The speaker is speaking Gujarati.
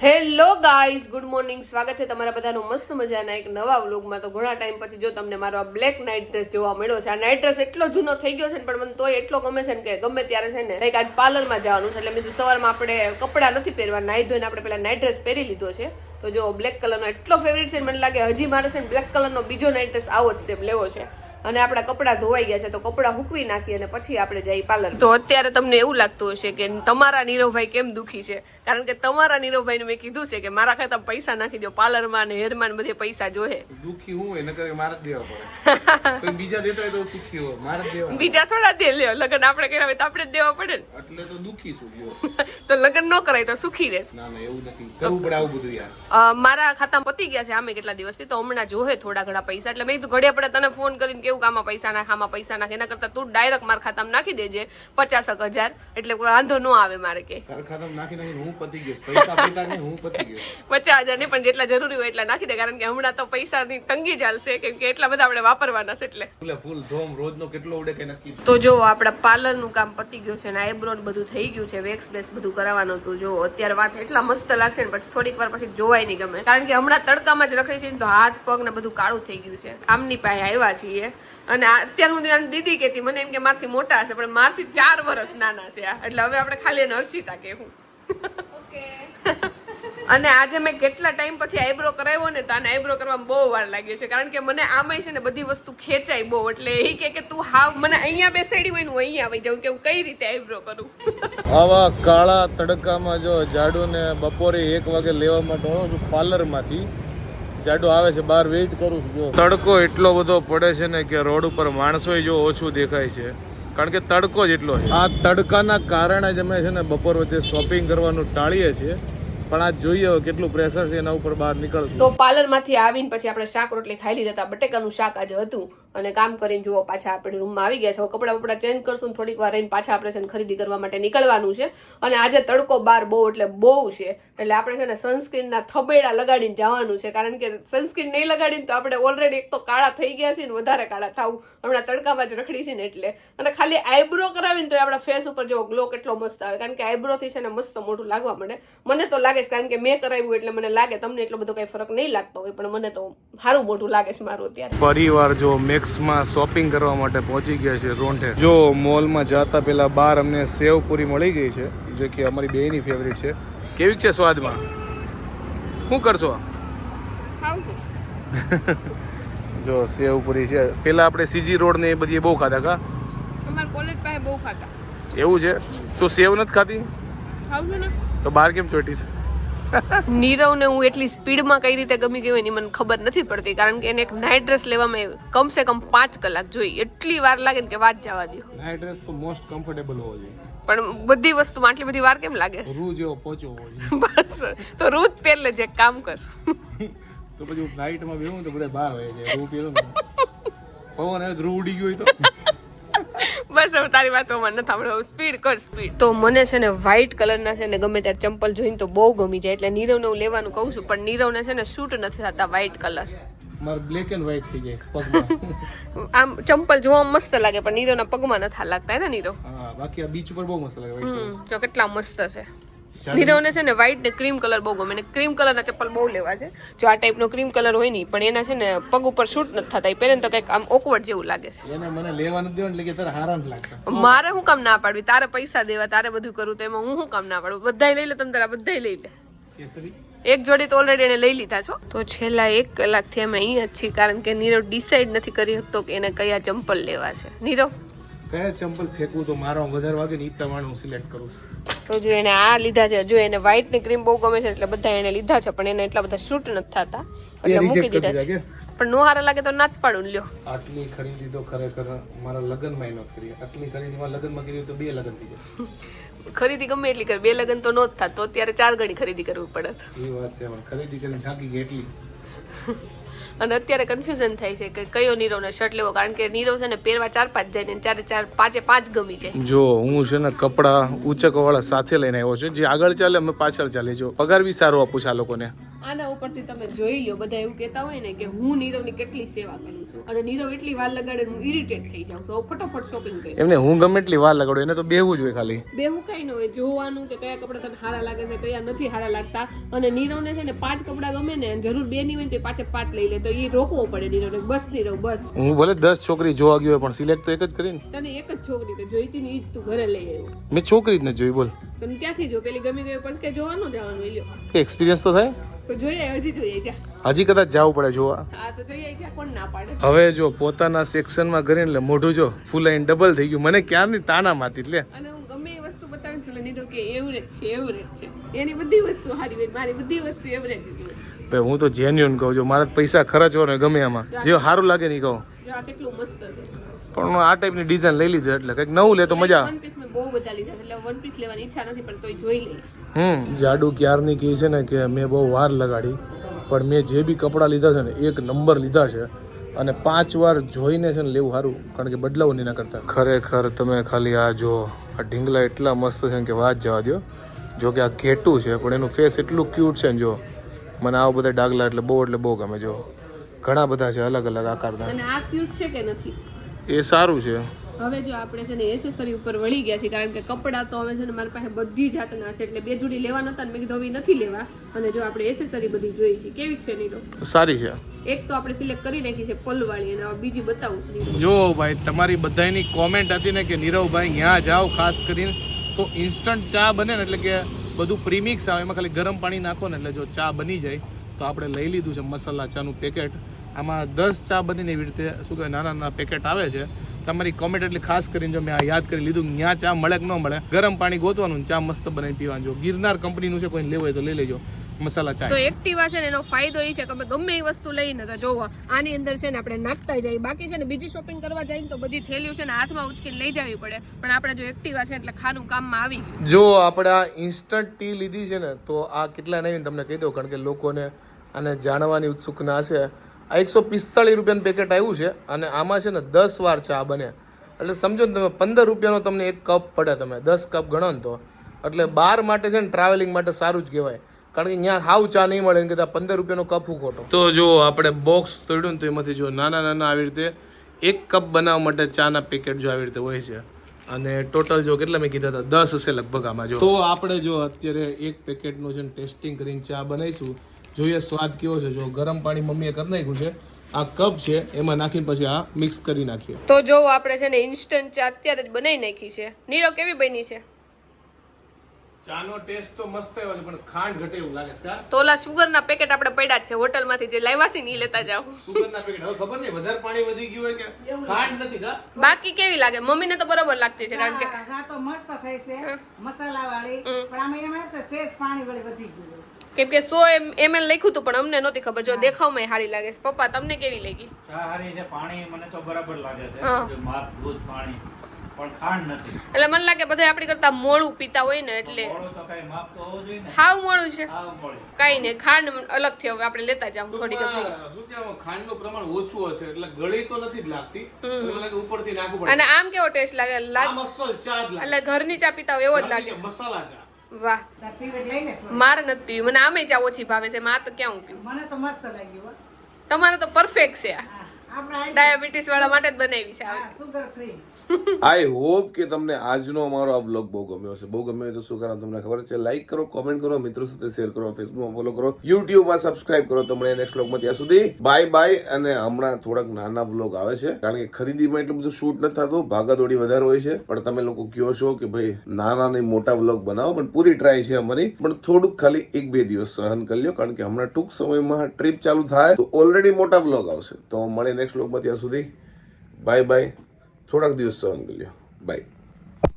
Hello guys, good morning. સ્વાગત છે તમારા બધાનું મસ્ત મજાના એક નવા વ્લોગમાં. તો ઘણા ટાઈમ પછી જો તમને મારો આ બ્લેક નાઇટ ડ્રેસ જોવા મળ્યો છે. આ નાઇટ ડ્રેસ એટલો જૂનો થઈ ગયો છે ને, પણ મને તોય એટલો ગમે છે ને કે ગમે ત્યારે છે ને કંઈક આજ પાર્લરમાં જવાનું છે એટલે મેં સવારમાં આપણે કપડાં નથી પહેરવા, નાહી ધોઈને આપણે પેલા નાઇટ ડ્રેસ પહેરી લીધો છે. તો જો બ્લેક કલરનો એટલો ફેવરિટ છે, મને લાગે હજી મારે છે ને બ્લેક કલરનો બીજો નાઇટ ડ્રેસ આવો જ છે લેવો છે. અને આપણા કપડાં ધોવાઈ ગયા છે તો કપડાં હૂકવી નાખી અને પછી આપણે જઈએ પાર્લર. તો અત્યારે તમને એવું લાગતું હશે કે તમારા નીરવભાઈ કેમ દુખી છે, કારણ કે તમારા નીરવભાઈને મેં કીધું છે કે મારા ખાતામાં પૈસા નાખી દો, પાર્લરમાં ને હેરમાં ને બધે પૈસા જોહે. દુખી હું એને કરે મારે જ દેવા પડે. કોઈ બીજા દેતા હોય તો સુખી હોય, મારે જ દેવા. બીજા થોડા દે લ્યો, લગ્ન આપણે કર્યા હોય તો આપણે જ દેવા પડે ને. એટલે તો દુખી છું ગયો. તો લગ્ન ન કરાય તો સુખી રહે. ના ના એવું નથી, કરવું પડે આવું બધું યાર. મારા ખાતામાં પતી ગયા છે આમે કેટલા દિવસથી, તો હમણાં જોહે થોડા ઘણા પૈસા. એટલે મેં કીધું ઘડિયા પડે તને ફોન કરીને કેવું કે આમાં પૈસા નાખ, આમાં પૈસા નાખ, એના કરતા તું ડાયરેક્ટ મારા ખાતામાં નાખી દેજે 50,000, એટલે કોઈ વાંધો ન આવે મારે કે. તારા ખાતામાં નાખી નાખીને હું પતી ગયો, પૈસા પૈસા નહીં હું પતી ગયો. 50,000 નહીં પણ જેટલા જરૂરી હોય એટલા નાખી દે, કારણ કે હમણાં તો પૈસાની તંગી ચાલશે, કેમ કે એટલા બધા આપણે વાપરવાના છે એટલે. ફૂલ ધોમ રોજનો કેટલો ઉડે કે નક્કી. તો જો આપડા પાર્લર નું કામ પતી ગયું છે ને આઈબ્રો બધું થઈ ગયું છે, વેક્સ બેક્સ બધું કરાવવાનું હતું. જો અત્યારે વાત એટલા મસ્ત લાગશે ને પછી થોડીક વાર પછી જોવાય નહીં ગમે, કારણ કે હમણાં તડકામાં જ રખડી છે ને તો હાથ પગ ને બધું કાળું થઈ ગયું છે. આમની પાસે આવ્યા છીએ અને અત્યાર હું દીદી કહેતી મને એમ કે મારથી મોટા હશે, પણ મારથી 4 વર્ષ નાના છે આ, એટલે હવે આપણે ખાલી એને હર્ષિતા કહેવું. અને આજે મેં કેટલા ટાઈમ પછી આઈબ્રો કરાવ્યો ને, તો આને આઈબ્રો કરવામાં બહુ વાર લાગી છે, કારણ કે મને આમાં છે ને બધી વસ્તુ ખેંચાય બહુ, એટલે એ કે તું હાવ મને અહીંયા બેસાડી હોય ને હું અહીંયા આવી જાઉં કે હું કઈ રીતે આઈબ્રો કરું. આવા કાળા તડકામાં જો જાડુ ને બપોરે 1 વાગે લેવા માટે હું પાર્લરમાંથી જાડુ આવે છે, બહાર વેઇટ કરું છું. તડકો એટલો બધો પડે છે ને કે રોડ ઉપર માણસો જો ઓછું દેખાય છે, કારણ કે તડકો જ એટલો છે. આ તડકાના કારણે જ અમે છે ને બપોર વચ્ચે શોપિંગ કરવાનું ટાળીએ છીએ, પણ આ જોઈએ કેટલું પ્રેશર છે એના ઉપર બહાર નીકળશું. તો પાર્લર માંથી આવીને પછી આપણે શાક રોટલી ખાઈ લીધા હતા. બટેકાનું શાક આજે હતું અને કામ કરીને જુઓ પાછા આપણે રૂમમાં આવી ગયા છે. કપડા બપડા ચેન્જ કરશું ને થોડીક વાર રહીને પાછા આપણે છે ને ખરીદી કરવા માટે નીકળવાનું છે. અને આજે તડકો બહાર બહુ એટલે બહુ છે, એટલે આપણે છે ને સનસ્ક્રીન ના થબેડા લગાડીને જવાનું છે, કારણ કે સનસ્ક્રીન નહીં લગાડીને તો આપણે ઓલરેડી એક તો કાળા થઈ ગયા છે ને વધારે કાળા થવું હમણાં તડકામાં જ રખડી છે ને એટલે. અને ખાલી આઈબ્રો કરાવીને તો આપણા ફેસ ઉપર જેવો ગ્લો કેટલો મસ્ત આવે, કારણ કે આઈબ્રો થી છે ને મસ્ત મોટું લાગવા મળે. મને તો લાગે છે, કારણ કે મેં કરાવ્યું એટલે મને લાગે, તમને એટલો બધો કઈ ફરક નહીં લાગતો હોય, પણ મને તો સારું મોટું લાગે છે મારું અત્યારે. પરિવાર જો મેક્સમાં શોપિંગ કરવા માટે પહોંચી ગયા છે રોંઠે. જો મોલમાં જતા પહેલા બહાર અમને સેવ પૂરી મળી ગઈ છે, જે કે અમારી બેની ફેવરિટ છે. કેવી છે સ્વાદમાં? શું કરશો? જો સેવ પૂરી છે. પેલા આપણે સીજી રોડ ને એ બધી બહુ ખાતા કા? અમાર કોલેજ પાસે બહુ ખાતા. એવું છે? તું સેવ નથી ખાતી? ખાવ છો ને તો બહાર કેમ ચોટી છે? નીરવને હું એટલી સ્પીડમાં કઈ રીતે ગમી ગઈ એની મને ખબર નથી પડતી, કારણ કે એને એક નાઇટ ડ્રેસ લેવામાં કમસે કમ 5 કલાક જોઈ. એટલી વાર લાગે ને કે વાત જવા દો. નાઇટ ડ્રેસ તો મોસ્ટ કમ્ફર્ટેબલ હોવો જોઈએ, પણ બધી વસ્તુમાં આટલી બધી વાર કેમ લાગે? રૂ જેવો પહોંચવો હોવો જોઈએ. બસ તો રૂ જ પહેર લેજે, એક કામ કર. તો પછી ફ્લાઇટમાં બેહું તો બધા બહાર હોય છે, રૂ પહેરો પવન આવે રૂ ઉડી ગયો હોય તો બસ હવે તારી વાતો મને નથી સાંભળો, સ્પીડ કર સ્પીડ. તો મને છે ને વ્હાઈટ કલરના છે ને ગમે ત્યારે ચંપલ જોઈને તો બહુ ગમી જાય, એટલે નીરવને હું લેવાનું કહું છું, પણ નીરવને છે ને શૂટ નથી થતા વ્હાઈટ કલર. માર બ્લેક એન્ડ વ્હાઈટ થઈ જાય પગમાં. આમ ચંપલ જોવામાં મસ્ત લાગે પણ નીરવના પગમાં નથી લાગતા ને નીરવ. હા, બાકી આ બીચ ઉપર બહુ મસ્ત લાગે વ્હાઈટ. જો કેટલા મસ્ત છે. નીરવને છે ને વ્હાઈટ ને ક્રીમ કલર બહુ ગમે, ને ક્રીમ કલરના ચપ્પલ બહુ લેવા છે. જો આ ટાઈપનો ક્રીમ કલર હોય નહીં, પણ એના છે ને પગ ઉપર શૂટ નથી થતા, એ પહેરે તો કંઈક આમ ઓકવર્ડ જેવું લાગે છે. એને મને લેવા નથી દેવાનું, એટલે કે તારે હારા નથી લાગતા. મારે શું કામ ના પાડવી? તારે પૈસા દેવા, તારે બધું કરવું, તો એમાં હું શું કામ ના પાડું? બધાય લઈ લે, તમે તારા બધાય લઈ લે. કેસરી એક જોડી તો ઓલરેડી એને લઈ લીધા છો. તો છેલ્લા 1 કલાકથી અમે અહીંયા જ છીએ, કારણ કે નીરવ ડિસાઈડ નથી કરી શકતો કે એને કયા ચંપલ લેવા છે. નીરવ કયા ચંપલ ફેંકવું તો મારો વધારે વાગે ને ઈ પ્રમાણે હું સિલેક્ટ કરું છું. તો જો એને આ લીધા છે, જો એને વ્હાઈટ ને ક્રીમ બહુ ગમે છે એટલે બધા એને લીધા છે, પણ એને એટલા બધા શૂટ નથી થતા એટલે મૂકી દીધા છે. પણ નો હારા લાગે તો ના જ પાડું લ્યો. આટલી ખરીદી તો ખરેખર મારા લગ્નમાં નહોતી કરી. આટલી ખરીદીમાં લગ્નમાં કરી તો 2 લગ્ન થઈ જાય. ખરીદી ગમે એટલી કર, 2 લગ્ન તો નો જ થાત, તો અત્યારે 4 ગણી ખરીદી કરવી પડે. એ વાત છે, ખરીદી કરીને થાકી ગઈ એટલી. અને અત્યારે કન્ફ્યુઝન થાય છે કે કયો નીરવનો શર્ટ લેવો, કારણ કે નીરવ છે ને પહેરવા 4-5 જાય ને 4-5 ગમી જાય. જો હું છે ને કપડા ઉચકવાળા સાથે લઈને આવ્યો છું, જે આગળ ચાલે અમે પાછળ ચાલે. જો પગાર બી સારો આપું છું આ લોકોને. આના ઉપરથી તમે જોઈ લો, બધા એવું કહેતા હોય ને કે હું નીરવની કેટલી સેવા કરું છું અને નીરવ એટલી વાર લગાડે હું ઇરિટેટ થઈ જાઉં છું, ફટાફટ શોપિંગ કરી. એમને હું ગમે એટલી વાર લગાડું, એને તો બેહવું જ હોય ખાલી. બેહું કઈ ન હોય, જોવાનું કે કયા કપડા તને સારા લાગે છે કયા નથી સારા લાગતા. અને નીરવને છે ને 5 કપડા ગમે ને જરૂર 2 ની હોય તો પાછે 5 લઈ લે, તો એ રોકવો પડે નીરવને. બસ નીરવ બસ, હું ભલે 10 છોકરી જોવા ગયો પણ સિલેક્ટ તો એક જ કરીને. તને એક જ છોકરી તો જોઈતી ને ઈ જ તું ઘરે લઈ આવ્યો. મેં છોકરી જ ન જોઈ, બોલ. તને ક્યાંથી જો, પેલી ગમી ગઈ પછી કે જોવાનું જવાનું લ્યો એક્સપિરિયન્સ તો થાય, તો જોઈએ, હજી જોઈએ જા. હજી કદાચ જવું પડે જોવા. હા તો જોઈએ જા, કોણ ના પાડે. હવે જો પોતાના સેક્શનમાં કરીને એટલે મોઢું જો ફૂલાઈને ડબલ થઈ ગયું. મને ક્યારની તાના મારતી લે. અને હું ગમે એ વસ્તુ બતાવીશ એટલે નીરવ કે એવરેજ છે, એવરેજ છે. એની બધી વસ્તુ સારી હોય, મારી બધી વસ્તુ એવરેજ જ હોય. ભાઈ હું તો જેન્યુન કહું છું, મારા પૈસા ખર્ચવા ને ગમે એમાં જે સારું લાગે નહીં કહું. જો આ કેટલું મસ્ત છે. પણ આ ટાઈપની ડિઝાઇન લઈ લીધી એટલે કંઈક નવું લે તો મજા. વન પીસ મેં બહુ બધા લીધા એટલે વન પીસ લેવાની ઈચ્છા નથી પણ તોય જોઈ લઈ. જાડુ ક્યારની કહે છે ને કે મેં બહુ વાર લગાડી, પણ મેં જે બી કપડાં લીધા છે ને એક નંબર લીધા છે અને 5 વાર જોઈને છે ને લેવું સારું, કારણ કે બદલાવું નહીં ના કરતા. ખરેખર તમે ખાલી આ જો આ ઢીંગલા એટલા મસ્ત છે કે વાત જવા દો. જો કે આ ઘેટું છે પણ એનું ફેસ એટલું ક્યુટ છે ને, જો મને આવા બધા ડાગલા એટલે બહુ ગમે. જો ઘણા બધા છે અલગ અલગ આકારના. અને આ ક્યુટ છે કે નથી એ સારું છે. હવે જો આપણે છે ને એસેસરી ઉપર વળી ગયા છે, કારણ કે કપડાં તો હવે છે ને મારી પાસે બધી જાતના છે એટલે 2 જોડી લેવા નતા, મેં કીધું હવે નથી લેવા. અને જો આપણે એસેસરી બધી જોઈ છે, કેવી છે નીરો? સારી છે. એક તો આપણે સિલેક્ટ કરી નાખી છે પલ્લવાળી, અને હવે બીજી બતાવું છું. જો ભાઈ તમારી બધાની કોમેન્ટ હતી ને કે નીરવભાઈ ત્યાં જાઓ ખાસ કરીને તો ઇન્સ્ટન્ટ ચા બને ને, એટલે કે બધું પ્રીમિક્સ આવે, એમાં ખાલી ગરમ પાણી નાખો ને એટલે જો ચા બની જાય. તો આપણે લઈ લીધું છે મસાલા ચાનું પેકેટ. આમાં 10 ચા બનીને એવી રીતે શું કહેવાય નાના પેકેટ આવે છે. તમારી કોમેન્ટ એટલે ખાસ કરીને જો મેં આ યાદ કરી લીધું, ત્યાં ચા મળે કે ન મળે, ગરમ પાણી ગોતવાનું, ચા મસ્ત બનાવી પીવાનું. જો ગિરનાર કંપનીનું છે, કોઈ લેવું હોય તો લઈ લેજો મસાલા ચા. તો એક્ટિવા છે ને એનો ફાયદો એ છે કે અમે ગમે એ વસ્તુ લઈને તો જોવો આની અંદર છે ને આપણે નાખતા જઈએ. બાકી છે ને બીજી શોપિંગ કરવા જઈએ તો બધી થેલીઓ છે ને હાથમાં ઉચકીને લઈ જવી પડે, પણ આપણે જો એક્ટિવા છે એટલે ખાનું કામમાં આવી ગયું. જો આપણે આ ઇન્સ્ટન્ટ ટી લીધી છે ને તો આ કેટલા નહીં તમને કહી દઉં, કારણ કે લોકોને આને જાણવાની ઉત્સુકતા હશે. આ 145 રૂપિયાનું પેકેટ આવ્યું છે અને આમાં છે ને 10 વાર ચા બને, એટલે સમજો ને તમે 15 રૂપિયાનો તમને એક કપ પડે. તમે 10 કપ ગણો ને તો એટલે બહાર માટે છે ને ટ્રાવેલિંગ માટે સારું જ કહેવાય, કારણ કે અહીંયા હાવ ચા નહીં મળે કે 15 રૂપિયાનો કપ હું ખોટો. તો જો આપણે બોક્સ તોડ્યું ને તો એમાંથી જો નાના આવી રીતે 1 કપ બનાવવા માટે ચાના પેકેટ જો આવી રીતે હોય છે. અને ટોટલ જો કેટલા મેં કીધા હતા 10 હશે લગભગ આમાં. જો તો આપણે જો અત્યારે એક પેકેટનું છે ને ટેસ્ટિંગ કરીને ચા બનાવીશું, જોઈએ સ્વાદ કેવો છે. જો ગરમ પાણી મમ્મીએ કરી નાખ્યું છે, આ કપ છે એમાં નાખીને પછી આ મિક્સ કરી નાખીએ. તો જો આપણે છે ને ઇન્સ્ટન્ટ ચા અત્યારે જ બનાવી નાખી છે. નીરવ કેવી બની છે? ચાનો ટેસ્ટ તો મસ્ત આવ્યો છે પણ ખાંડ ઘટે એવું લાગે છે. તો ઓલા સુગર ના પેકેટ આપણે પડ્યા જ છે હોટલમાંથી જે લાવ્યા છે ને ઈ લેતા જાવ. સુગર ના પેકેટ હવે ખબર નહીં વધારે પાણી વધી ગયું હોય કે ખાંડ નથી કા. બાકી કેવી લાગે? મમ્મીને તો બરોબર લાગતી છે, કારણ કે આ તો મસ્ત થઈ છે મસાલા વાળી, પણ આમાં એમાં છે સેજ પાણી વાળી વધી ગયું. કેમ કે 100 ml લખ્યું હતું પણ અમને નહોતી ખબર. જો દેખાવમાં સારી લાગે છે. પપ્પા તમને કેવી લાગી? સારી છે. પાણી મને તો બરાબર લાગે છે, માપ દૂધ પાણી, પણ ખાંડ નથી. એટલે મને લાગે બધા આપણી કરતા મોળું પીતા હોય ને એટલે મોળું તો કઈ માપ તો હોવું જોઈએ ને. હાવ મોળું છે. આવ મોળું. કઈ નહીં, ખાંડ અલગ થી હવે આપણે લેતા જાવ થોડી ગમે. શું કહેવાય ખાંડનું પ્રમાણ ઓછું હશે એટલે ગળી તો નથી જ લાગતી, મને લાગે ઉપરથી નાખવું પડે. અને આમ કેવો ટેસ્ટ લાગે? આ મસાલ ચા જ લાગે, એટલે ઘરની ચા પીતા હોય એવો જ લાગે. મસાલા ચા. વાહ, તાર પીવટ લઈને થોડી. મારે નથી પીવી, મને આમે ચા ઓછી ભાવે છે. માં તો ક્યાં હું પીવું? મને તો મસ્ત લાગ્યું હો. તમારે તો પરફેક્ટ છે. આ આપણે ડાયાબિટીસ વાળા માટે જ બનાવી છે. આ સુગર ફ્રી. આઈ હોપ કે તમને આજનો અમારો આ બ્લોગ બહુ ગમ્યો હશે. બહુ ગમ્યો હોય તો શું કરો તમને ખબર છે, લાઈક કરો, કોમેન્ટ કરો, મિત્રો સાથે શેર કરો, ફેસબુકમાં ફોલો કરો, યુટ્યુબમાં સબસ્ક્રાઇબ કરો. તમને નેક્સ્ટ બ્લોગમાં ત્યાં સુધી બાય બાય. અને હમણાં થોડાક નાના બ્લોગ આવે છે, કારણ કે ખરીદીમાં એટલું બધું શૂટ નથી થતું, ભાગાદોડી વધારે હોય છે. પણ તમે લોકો કહો છો કે ભાઈ નાના ને મોટા બ્લોગ બનાવો, પણ પૂરી ટ્રાય છે અમારી, પણ થોડુંક ખાલી 1-2 દિવસ સહન કરી લો, કારણ કે હમણાં ટૂંક સમયમાં ટ્રીપ ચાલુ થાય તો ઓલરેડી મોટા બ્લોગ આવશે. તો મળે નેક્સ્ટ બ્લોગમાં, ત્યાં સુધી બાય બાય. થોડાક દિવસ સહન કરી લો. બાય.